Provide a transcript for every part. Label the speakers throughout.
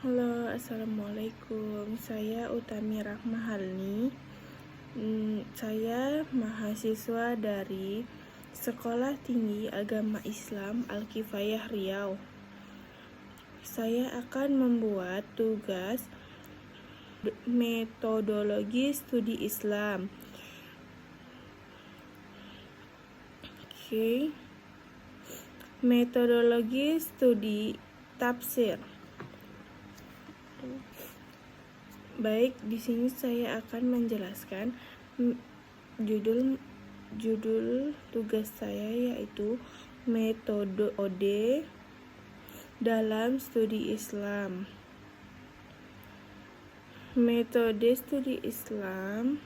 Speaker 1: Halo, assalamualaikum. Saya Utami Rahmahalni. Saya mahasiswa dari Sekolah Tinggi Agama Islam Al-Kifayah Riau. Saya akan membuat tugas metodologi studi Islam. Metodologi studi tafsir. Baik, di sini saya akan menjelaskan judul tugas saya, yaitu metode dalam studi Islam. Metode studi Islam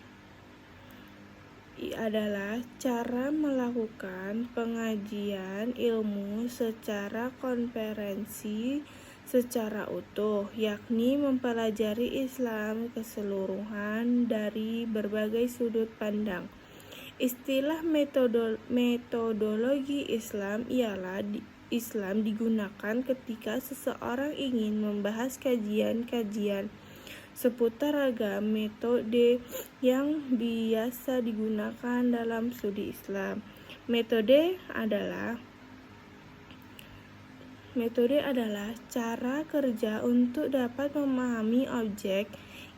Speaker 1: adalah cara melakukan pengajian ilmu secara konferensi secara utuh, yakni mempelajari Islam keseluruhan dari berbagai sudut pandang. Istilah metodologi Islam ialah Islam digunakan ketika seseorang ingin membahas kajian-kajian seputar agama, metode yang biasa digunakan dalam studi Islam. Metode adalah cara kerja untuk dapat memahami objek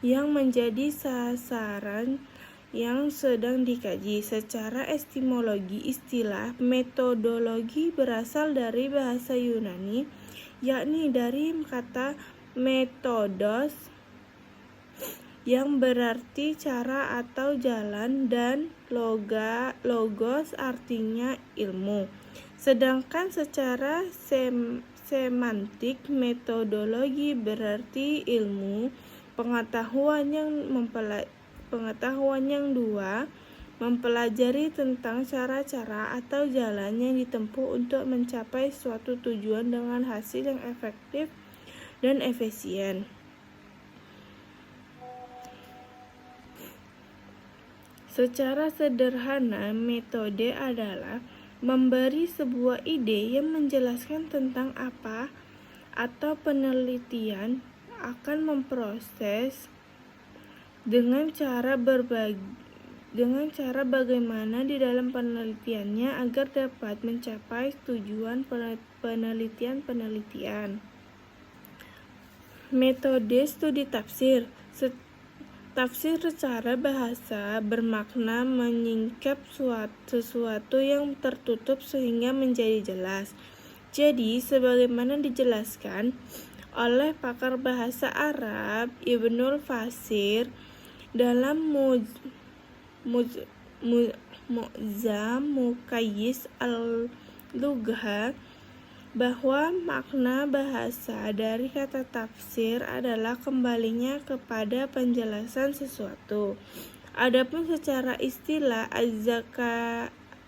Speaker 1: yang menjadi sasaran yang sedang dikaji. Secara etimologi, istilah metodologi berasal dari bahasa Yunani, yakni dari kata metodos yang berarti cara atau jalan, dan logos artinya ilmu. Sedangkan secara semantik, metodologi berarti ilmu, pengetahuan yang dua, mempelajari tentang cara-cara atau jalan yang ditempuh untuk mencapai suatu tujuan dengan hasil yang efektif dan efisien. Secara sederhana, metode adalah memberi sebuah ide yang menjelaskan tentang apa atau penelitian akan memproses dengan cara bagaimana di dalam penelitiannya agar dapat mencapai tujuan penelitian. Metode studi tafsir. Tafsir secara bahasa bermakna menyingkap sesuatu yang tertutup sehingga menjadi jelas. Jadi, sebagaimana dijelaskan oleh pakar bahasa Arab Ibnul Fasir dalam Mu'jam Muqayyis al-Lughah, bahwa makna bahasa dari kata tafsir adalah kembalinya kepada penjelasan sesuatu. Adapun secara istilah,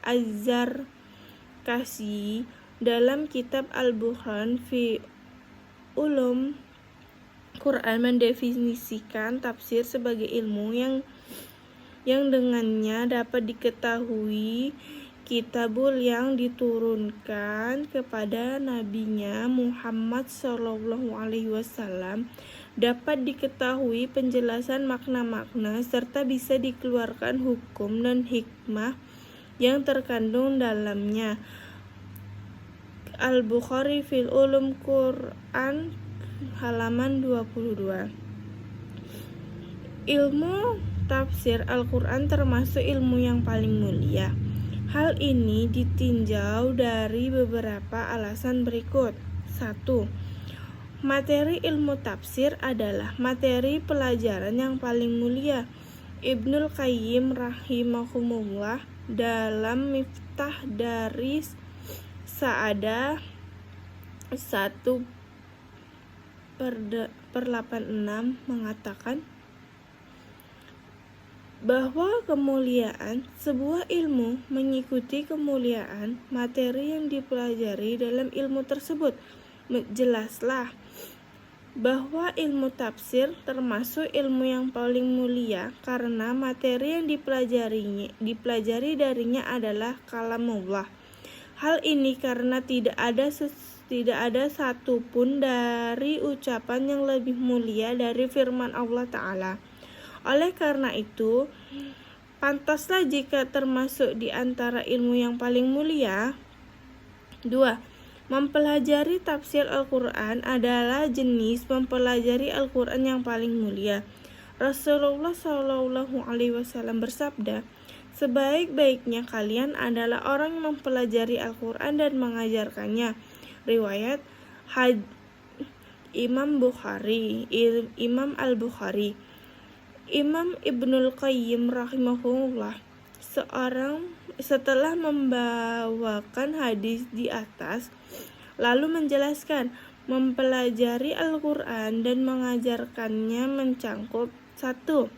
Speaker 1: Az-Zarkashi dalam kitab Al-Burhan fi Ulum Quran mendefinisikan tafsir sebagai ilmu yang dengannya dapat diketahui kitabul yang diturunkan kepada nabinya Muhammad SAW, dapat diketahui penjelasan makna-makna serta bisa dikeluarkan hukum dan hikmah yang terkandung dalamnya. Al-Bukhari fil Ulum Quran halaman 22. Ilmu tafsir Al-Quran termasuk ilmu yang paling mulia. Hal ini ditinjau dari beberapa alasan berikut. 1. Materi ilmu tafsir adalah materi pelajaran yang paling mulia. Ibnul Qayyim rahimahumullah dalam Miftah Daris Sa'adah 1/86 mengatakan bahwa kemuliaan sebuah ilmu mengikuti kemuliaan materi yang dipelajari dalam ilmu tersebut. Jelaslah bahwa ilmu tafsir termasuk ilmu yang paling mulia karena materi yang dipelajari darinya adalah kalamullah. Hal ini karena tidak ada tidak ada satupun dari ucapan yang lebih mulia dari firman Allah Ta'ala. Oleh karena itu, pantaslah jika termasuk di antara ilmu yang paling mulia. 2. Mempelajari tafsir Al-Quran adalah jenis mempelajari Al-Quran yang paling mulia. Rasulullah SAW bersabda, sebaik-baiknya kalian adalah orang yang mempelajari Al-Quran dan mengajarkannya. Riwayat Imam Al-Bukhari. Imam Ibnul Qayyim rahimahullah setelah membawakan hadis di atas, lalu menjelaskan, mempelajari Al-Quran dan mengajarkannya mencangkup 1.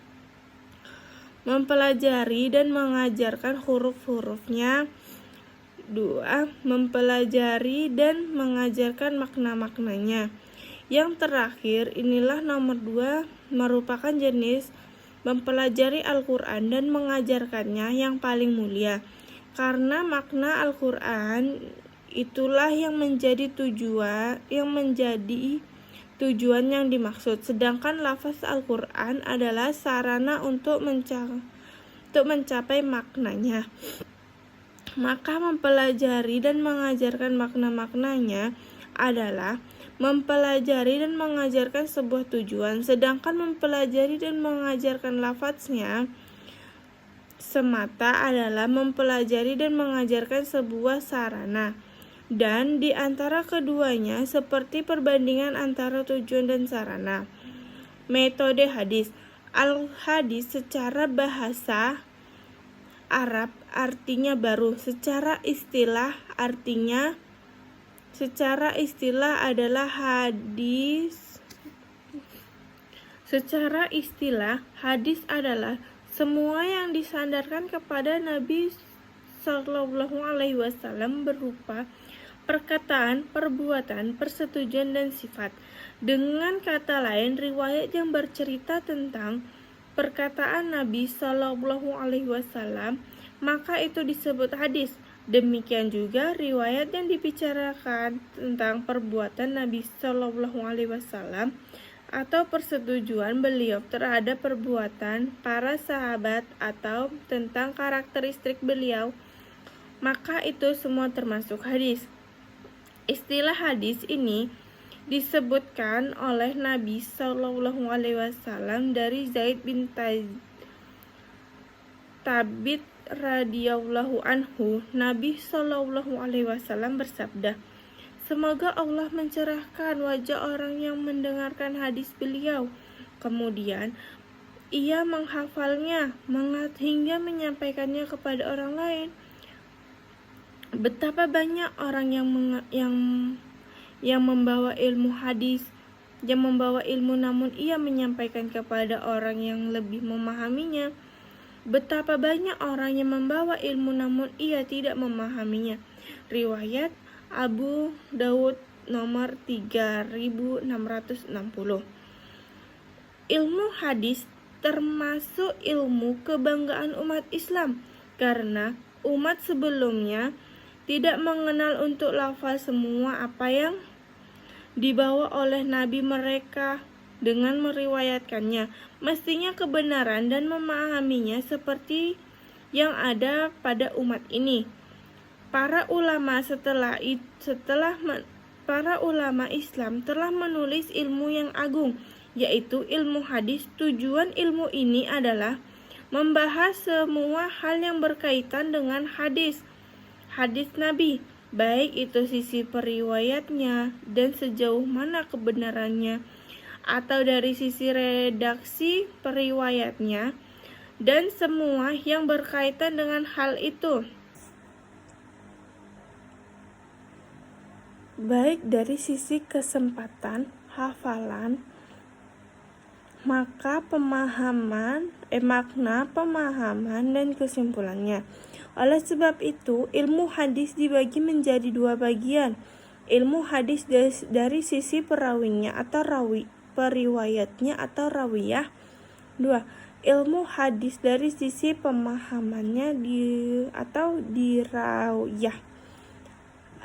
Speaker 1: Mempelajari dan mengajarkan huruf-hurufnya. 2. Mempelajari dan mengajarkan makna-maknanya. Yang terakhir, inilah nomor 2, merupakan jenis mempelajari Al-Quran dan mengajarkannya yang paling mulia. Karena makna Al-Quran itulah yang menjadi tujuan yang dimaksud, sedangkan lafaz Al-Quran adalah sarana untuk mencapai maknanya. Maka mempelajari dan mengajarkan makna-maknanya adalah mempelajari dan mengajarkan sebuah tujuan, sedangkan mempelajari dan mengajarkan lafaznya semata adalah mempelajari dan mengajarkan sebuah sarana. Dan di antara keduanya seperti perbandingan antara tujuan dan sarana. Metode hadis. Al-hadis secara bahasa Arab artinya baru, secara istilah adalah hadis. Secara istilah, hadis adalah semua yang disandarkan kepada Nabi SAW berupa perkataan, perbuatan, persetujuan, dan sifat. Dengan kata lain, riwayat yang bercerita tentang perkataan Nabi SAW, maka itu disebut hadis. Demikian juga riwayat yang dibicarakan tentang perbuatan Nabi SAW atau persetujuan beliau terhadap perbuatan para sahabat atau tentang karakteristik beliau, maka itu semua termasuk hadis. Istilah hadis ini disebutkan oleh Nabi SAW dari Zaid bin Thabit radhiyallahu anhu. Nabi SAW bersabda, semoga Allah mencerahkan wajah orang yang mendengarkan hadis beliau, kemudian ia menghafalnya hingga menyampaikannya kepada orang lain. Betapa banyak orang yang membawa ilmu hadis, yang membawa ilmu namun ia menyampaikan kepada orang yang lebih memahaminya. Betapa banyak orang yang membawa ilmu namun ia tidak memahaminya. Riwayat Abu Daud nomor 3660. Ilmu hadis termasuk ilmu kebanggaan umat Islam karena umat sebelumnya tidak mengenal untuk lafaz semua apa yang dibawa oleh Nabi mereka dengan meriwayatkannya. Mestinya kebenaran dan memahaminya seperti yang ada pada umat ini. Para ulama Islam telah menulis ilmu yang agung, yaitu ilmu hadis. Tujuan ilmu ini adalah membahas semua hal yang berkaitan dengan hadis Nabi, baik itu sisi periwayatnya dan sejauh mana kebenarannya, atau dari sisi redaksi periwayatnya dan semua yang berkaitan dengan hal itu, baik dari sisi kesempatan, hafalan, makna, pemahaman, dan kesimpulannya. Oleh sebab itu, ilmu hadis dibagi menjadi 2 bagian. Ilmu hadis dari sisi perawinya atau periwayatnya atau rawiyah. 2. Ilmu hadis dari sisi pemahamannya atau dirawiyah.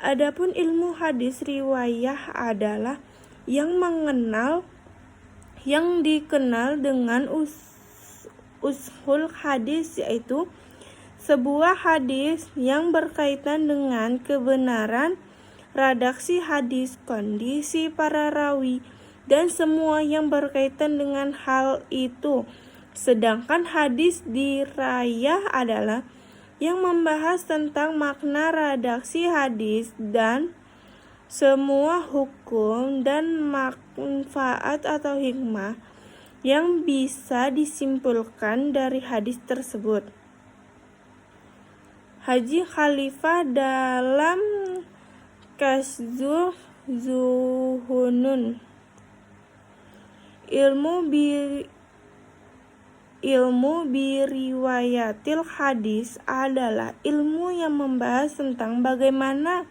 Speaker 1: Adapun ilmu hadis riwayah adalah yang dikenal dengan ushul hadis, yaitu sebuah hadis yang berkaitan dengan kebenaran redaksi hadis, kondisi para rawi, dan semua yang berkaitan dengan hal itu. Sedangkan hadis dirayah adalah yang membahas tentang makna redaksi hadis dan semua hukum dan manfaat atau hikmah yang bisa disimpulkan dari hadis tersebut. Haji Khalifah dalam Kashfuz Zuhunun. Ilmu biriwayatil hadis adalah ilmu yang membahas tentang bagaimana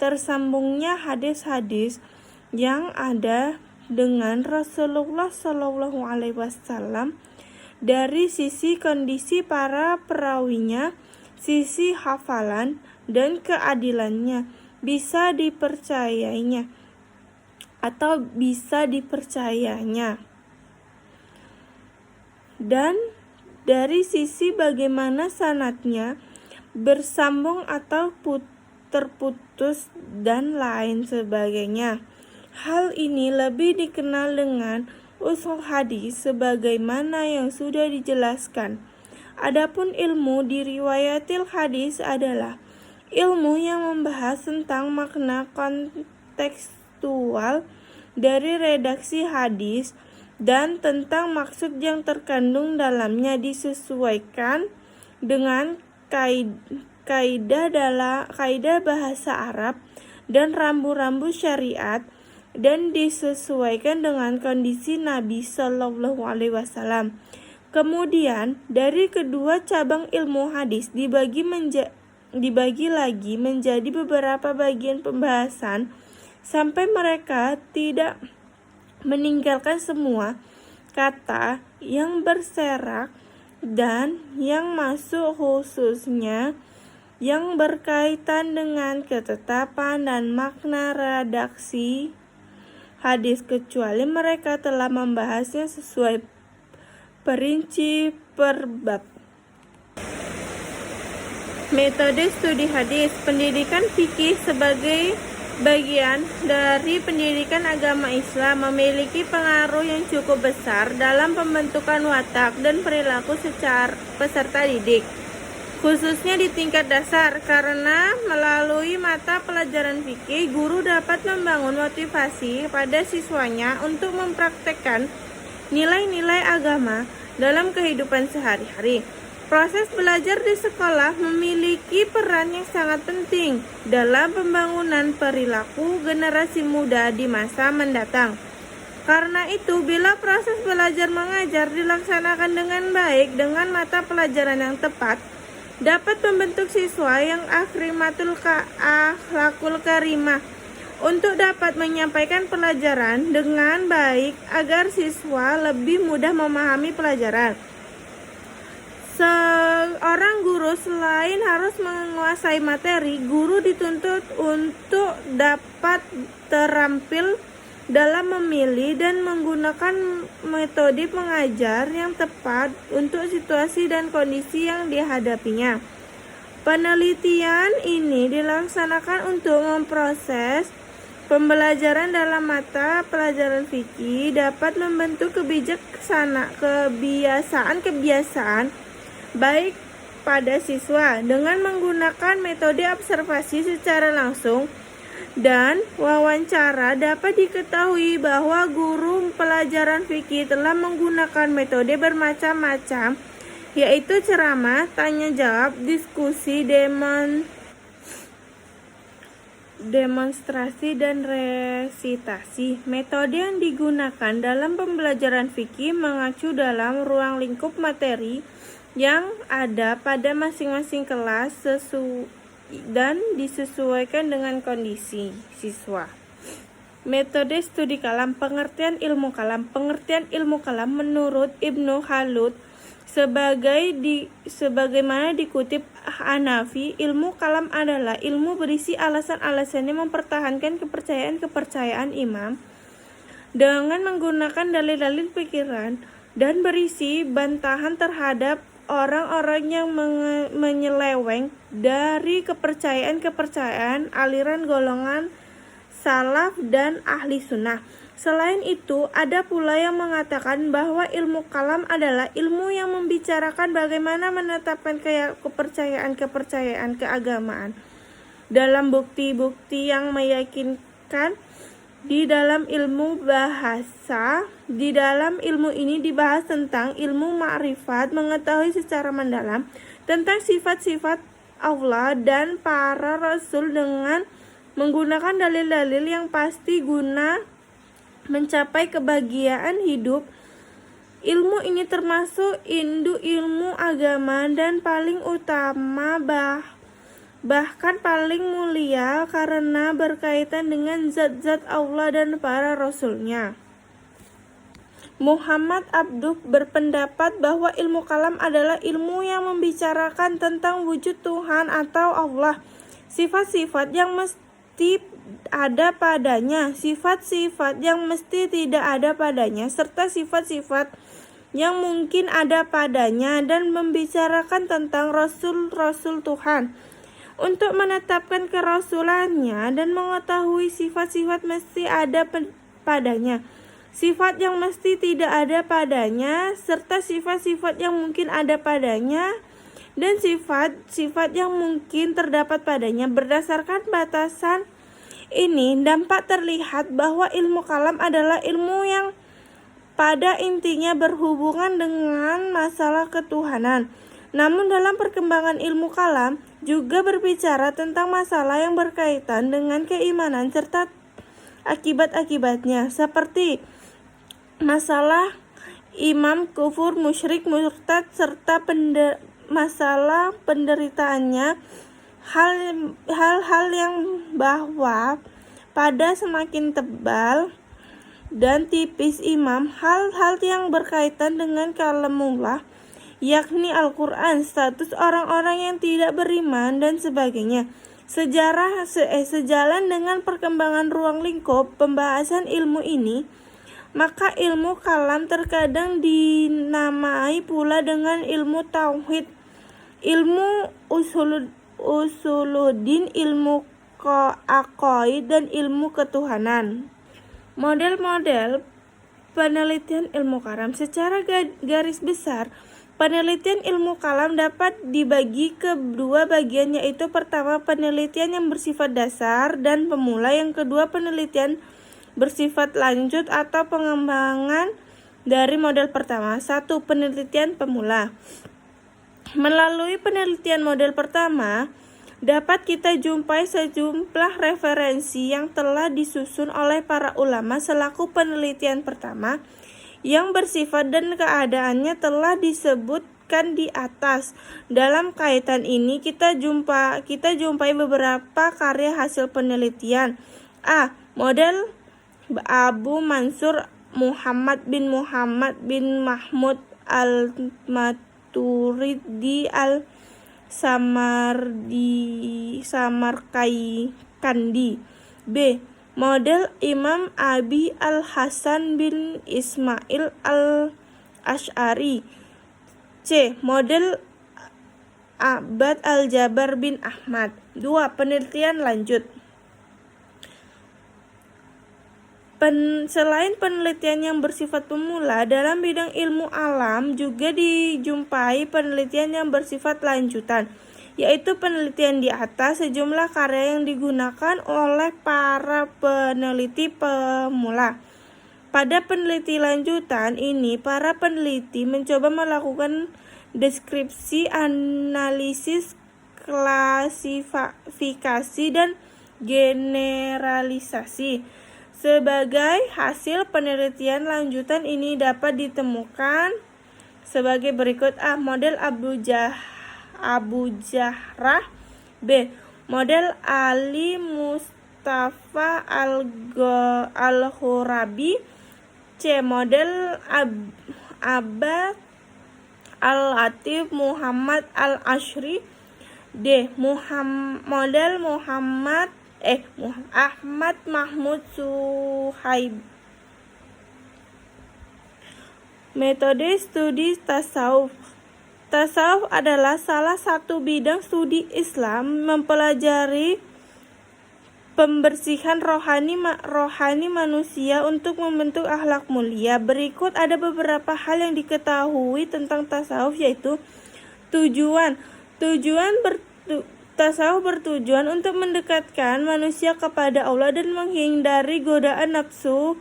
Speaker 1: tersambungnya hadis-hadis yang ada dengan Rasulullah SAW dari sisi kondisi para perawinya, sisi hafalan dan keadilannya, bisa dipercayainya atau bisa dipercayanya, dan dari sisi bagaimana sanadnya bersambung atau terputus dan lain sebagainya. Hal ini lebih dikenal dengan usul hadis sebagaimana yang sudah dijelaskan. Adapun ilmu diriwayatil hadis adalah ilmu yang membahas tentang makna kontekstual dari redaksi hadis dan tentang maksud yang terkandung dalamnya, disesuaikan dengan kaidah bahasa Arab dan rambu-rambu syariat, dan disesuaikan dengan kondisi Nabi Shallallahu Alaihi Wasallam. Kemudian dari kedua cabang ilmu hadis dibagi lagi menjadi beberapa bagian pembahasan sampai mereka tidak meninggalkan semua kata yang berserak dan yang masuk, khususnya yang berkaitan dengan ketetapan dan makna redaksi hadis, kecuali mereka telah membahasnya sesuai perinci per bab. Metode studi hadis. Pendidikan fikih sebagai bagian dari pendidikan agama Islam memiliki pengaruh yang cukup besar dalam pembentukan watak dan perilaku peserta didik, khususnya di tingkat dasar, karena melalui mata pelajaran fikih, guru dapat membangun motivasi pada siswanya untuk mempraktekkan nilai-nilai agama dalam kehidupan sehari-hari. Proses belajar di sekolah memiliki peran yang sangat penting dalam pembangunan perilaku generasi muda di masa mendatang. Karena itu, bila proses belajar mengajar dilaksanakan dengan baik dengan mata pelajaran yang tepat, dapat membentuk siswa yang akhlakul karimah untuk dapat menyampaikan pelajaran dengan baik agar siswa lebih mudah memahami pelajaran. Seorang guru selain harus menguasai materi, guru dituntut untuk dapat terampil dalam memilih dan menggunakan metode pengajar yang tepat untuk situasi dan kondisi yang dihadapinya. Penelitian ini dilaksanakan untuk memproses pembelajaran dalam mata pelajaran fikih, dapat membentuk kebiasaan baik pada siswa dengan menggunakan metode observasi secara langsung dan wawancara. Dapat diketahui bahwa guru pelajaran fikih telah menggunakan metode bermacam-macam, yaitu ceramah, tanya jawab, diskusi, demonstrasi, dan resitasi. Metode yang digunakan dalam pembelajaran fikih mengacu dalam ruang lingkup materi yang ada pada masing-masing kelas dan disesuaikan dengan kondisi siswa. Metode studi kalam. Pengertian ilmu kalam menurut Ibnu Khaldun Sebagaimana dikutip Hanafi, ilmu kalam adalah ilmu berisi alasan-alasannya mempertahankan kepercayaan-kepercayaan imam dengan menggunakan dalil-dalil pikiran dan berisi bantahan terhadap orang-orang yang menyeleweng dari kepercayaan-kepercayaan aliran golongan salaf dan ahli sunnah. Selain itu, ada pula yang mengatakan bahwa ilmu kalam adalah ilmu yang membicarakan bagaimana menetapkan kepercayaan-kepercayaan keagamaan dalam bukti-bukti yang meyakinkan. Di dalam ilmu bahasa, di dalam ilmu ini dibahas tentang ilmu ma'rifat, mengetahui secara mendalam tentang sifat-sifat Allah dan para rasul dengan menggunakan dalil-dalil yang pasti guna mencapai kebahagiaan hidup. Ilmu ini termasuk induk ilmu agama dan paling utama, bahkan paling mulia karena berkaitan dengan zat-zat Allah dan para rasulnya. Muhammad Abduh berpendapat bahwa ilmu kalam adalah ilmu yang membicarakan tentang wujud Tuhan atau Allah, sifat-sifat yang mesti ada padanya, sifat-sifat yang mesti tidak ada padanya, serta sifat-sifat yang mungkin ada padanya, dan membicarakan tentang rasul-rasul Tuhan untuk menetapkan kerasulannya dan mengetahui sifat-sifat mesti ada padanya, sifat yang mesti tidak ada padanya, serta sifat-sifat yang mungkin ada padanya dan sifat-sifat yang mungkin terdapat padanya. Berdasarkan batasan ini dapat terlihat bahwa ilmu kalam adalah ilmu yang pada intinya berhubungan dengan masalah ketuhanan. Namun dalam perkembangan ilmu kalam juga berbicara tentang masalah yang berkaitan dengan keimanan serta akibat-akibatnya, seperti masalah imam, kufur, musyrik, murtad, serta masalah penderitaannya. Hal-hal yang bahwa pada semakin tebal dan tipis imam, hal-hal yang berkaitan dengan kalamullah, yakni Al-Quran, status orang-orang yang tidak beriman, dan sebagainya. Sejalan dengan perkembangan ruang lingkup pembahasan ilmu ini, maka ilmu kalam terkadang dinamai pula dengan ilmu tauhid, ilmu usuluddin, ilmu aqaid, dan ilmu ketuhanan. Model-model penelitian ilmu kalam. Secara garis besar, penelitian ilmu kalam dapat dibagi ke dua bagian, yaitu pertama penelitian yang bersifat dasar dan pemula, yang kedua penelitian bersifat lanjut atau pengembangan dari model pertama. 1. Penelitian pemula. Melalui penelitian model pertama, dapat kita jumpai sejumlah referensi yang telah disusun oleh para ulama selaku penelitian pertama yang bersifat dan keadaannya telah disebutkan di atas. Dalam kaitan ini kita jumpai beberapa karya hasil penelitian. A. Model Abu Mansur Muhammad bin Mahmud al-Maturidi Samarkandi. B. Model Imam Abi al-Hasan bin Ismail al-Ash'ari. C. Model Abad al-Jabar bin Ahmad. 2. Penelitian lanjut. Selain penelitian yang bersifat pemula, dalam bidang ilmu alam juga dijumpai penelitian yang bersifat lanjutan, yaitu penelitian di atas. Sejumlah karya yang digunakan oleh para peneliti pemula. Pada peneliti lanjutan ini, para peneliti mencoba melakukan deskripsi, analisis, klasifikasi, dan generalisasi. Sebagai hasil penelitian lanjutan ini dapat ditemukan sebagai berikut. A. Model Abu Jahrah. B. Model Ali Mustafa Al-Khurabi. C. Model Al-Latif Muhammad Al-Ashri. D. Ahmad Mahmud Suhaib. Metode studi tasawuf. Tasawuf adalah salah satu bidang studi Islam mempelajari pembersihan rohani manusia untuk membentuk akhlak mulia. Berikut ada beberapa hal yang diketahui tentang tasawuf, yaitu tasawuf bertujuan untuk mendekatkan manusia kepada Allah dan menghindari godaan nafsu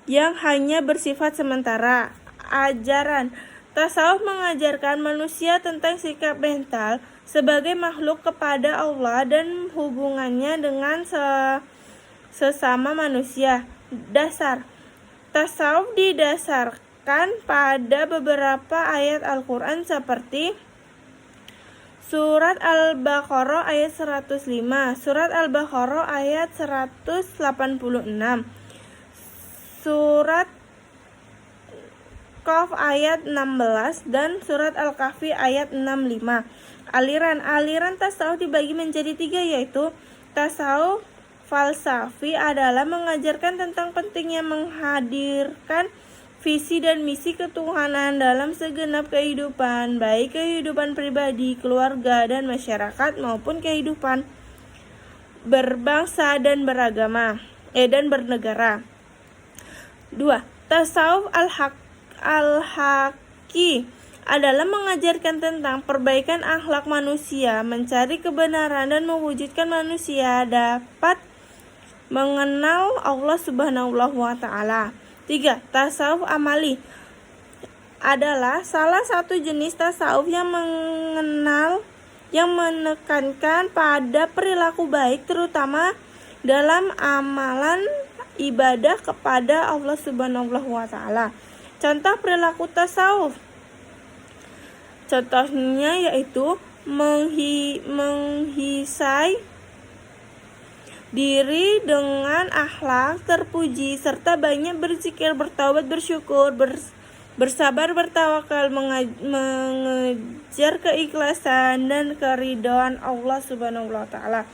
Speaker 1: yang hanya bersifat sementara. Ajaran tasawuf mengajarkan manusia tentang sikap mental sebagai makhluk kepada Allah dan hubungannya dengan sesama manusia. Dasar tasawuf didasarkan pada beberapa ayat Al-Quran seperti Surat Al-Baqarah ayat 105, Surat Al-Baqarah ayat 186, Surat Qaf ayat 16, dan Surat Al-Kahfi ayat 65. Aliran tasawuf dibagi menjadi 3, yaitu tasawuf falsafi adalah mengajarkan tentang pentingnya menghadirkan visi dan misi ketuhanan dalam segenap kehidupan, baik kehidupan pribadi, keluarga, dan masyarakat maupun kehidupan berbangsa dan bernegara. 2. Tasawuf al-haqi adalah mengajarkan tentang perbaikan akhlak manusia, mencari kebenaran dan mewujudkan manusia dapat mengenal Allah Subhanahu wa Ta'ala. 3. Tasawuf amali adalah salah satu jenis tasawuf yang menekankan pada perilaku baik, terutama dalam amalan ibadah kepada Allah Subhanahu wa Ta'ala. Contoh perilaku tasawuf, contohnya yaitu menghisai diri dengan akhlak terpuji, serta banyak berzikir, bertaubat, bersyukur, bersabar, bertawakal, mengejar keikhlasan dan keridhaan Allah Subhanahu wa Ta'ala.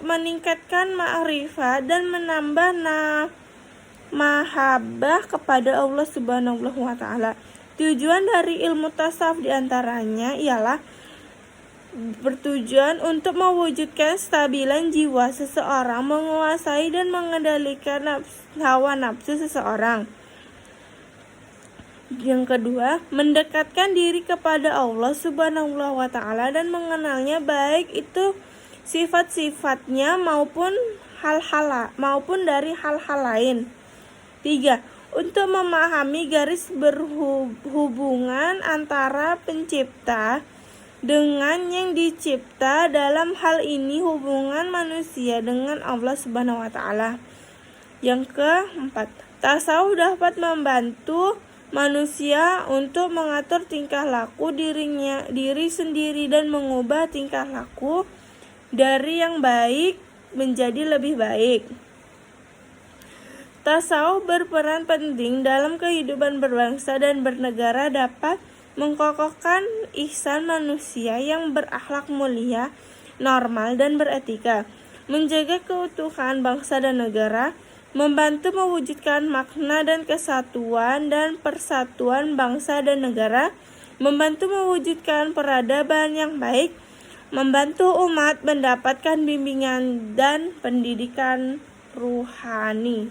Speaker 1: Meningkatkan ma'rifat dan menambah mahabbah kepada Allah Subhanahu wa Ta'ala. Tujuan dari ilmu tasawuf diantaranya ialah bertujuan untuk mewujudkan stabilan jiwa seseorang, menguasai dan mengendalikan hawa nafsu seseorang. Yang kedua, mendekatkan diri kepada Allah Subhanahu wa Ta'ala dan mengenalnya, baik itu sifat-sifatnya maupun dari hal-hal lain. 3. Untuk memahami garis berhubungan antara pencipta dengan yang dicipta, dalam hal ini hubungan manusia dengan Allah Subhanahu wa Ta'ala. Yang keempat, tasawuf dapat membantu manusia untuk mengatur tingkah laku diri sendiri dan mengubah tingkah laku dari yang baik menjadi lebih baik. Tasawuf berperan penting dalam kehidupan berbangsa dan bernegara, dapat mengkokohkan ihsan manusia yang berakhlak mulia, normal, dan beretika, menjaga keutuhan bangsa dan negara, membantu mewujudkan makna dan kesatuan dan persatuan bangsa dan negara, membantu mewujudkan peradaban yang baik, membantu umat mendapatkan bimbingan dan pendidikan ruhani.